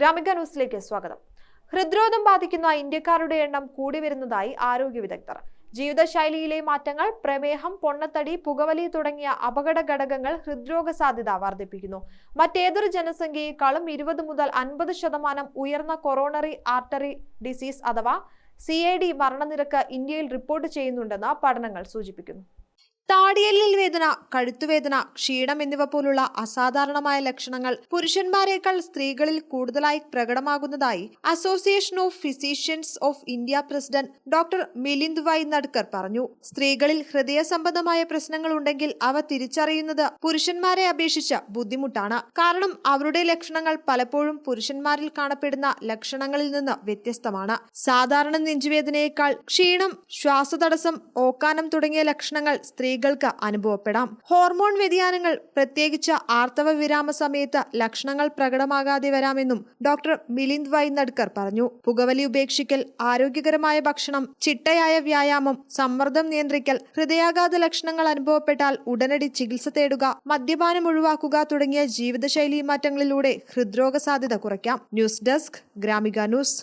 ഗ്രാമിക ന്യൂസിലേക്ക് സ്വാഗതം. ഹൃദ്രോഗം ബാധിക്കുന്ന ഇന്ത്യക്കാരുടെ എണ്ണം കൂടി വരുന്നതായി ആരോഗ്യ വിദഗ്ധർ. ജീവിതശൈലിയിലെ മാറ്റങ്ങൾ, പ്രമേഹം, പൊണ്ണത്തടി, പുകവലി തുടങ്ങിയ അപകട ഘടകങ്ങൾ ഹൃദ്രോഗ സാധ്യത വർദ്ധിപ്പിക്കുന്നു. മറ്റേതൊരു ജനസംഖ്യയെക്കാളും 20 മുതൽ 50% ഉയർന്ന കൊറോണറി ആർട്ടറി ഡിസീസ് അഥവാ CAD മരണനിരക്ക് ഇന്ത്യയിൽ റിപ്പോർട്ട് ചെയ്യുന്നുണ്ടെന്ന് പഠനങ്ങൾ സൂചിപ്പിക്കുന്നു. താടിയെല്ലിൽ വേദന, കഴുത്തുവേദന, ക്ഷീണം എന്നിവ പോലുള്ള അസാധാരണമായ ലക്ഷണങ്ങൾ പുരുഷന്മാരെക്കാൾ സ്ത്രീകളിൽ കൂടുതലായി പ്രകടമാകുന്നതായി association of physicians of India president doctor Milind Y Nadkar പറഞ്ഞു. സ്ത്രീകളിൽ ഹൃദയ സംബന്ധമായ പ്രശ്നങ്ങൾ ഉണ്ടെങ്കിൽ അവ തിരിച്ചറിയുന്നത് പുരുഷന്മാരെ അപേക്ഷിച്ച് ബുദ്ധിമുട്ടാണ്. കാരണം അവരുടെ ലക്ഷണങ്ങൾ പലപ്പോഴും പുരുഷന്മാരിൽ കാണപ്പെടുന്ന ലക്ഷണങ്ങളിൽ നിന്ന് വ്യത്യസ്തമാണ്. സാധാരണ നെഞ്ചുവേദനയേക്കാൾ ക്ഷീണം, ശ്വാസതടസ്സം, ഓക്കാനം തുടങ്ങിയ ലക്ഷണങ്ങൾ സ്ത്രീകൾക്ക് അനുഭവപ്പെടാം. ഹോർമോൺ വ്യതിയാനങ്ങൾ, പ്രത്യേകിച്ച് ആർത്തവ വിരാമ സമയത്ത് ലക്ഷണങ്ങൾ പ്രകടമാകാതെ വരാമെന്നും ഡോക്ടർ മിലിന്ദ് വൈ നഡ്കർ പറഞ്ഞു. പുകവലി ഉപേക്ഷിക്കൽ, ആരോഗ്യകരമായ ഭക്ഷണം, ചിട്ടയായ വ്യായാമം, സമ്മർദ്ദം നിയന്ത്രിക്കൽ, ഹൃദയാഘാത ലക്ഷണങ്ങൾ അനുഭവപ്പെട്ടാൽ ഉടനടി ചികിത്സ തേടുക, മദ്യപാനം ഒഴിവാക്കുക തുടങ്ങിയ ജീവിതശൈലി മാറ്റങ്ങളിലൂടെ ഹൃദ്രോഗ സാധ്യത കുറയ്ക്കാം. News desk, Gramika news.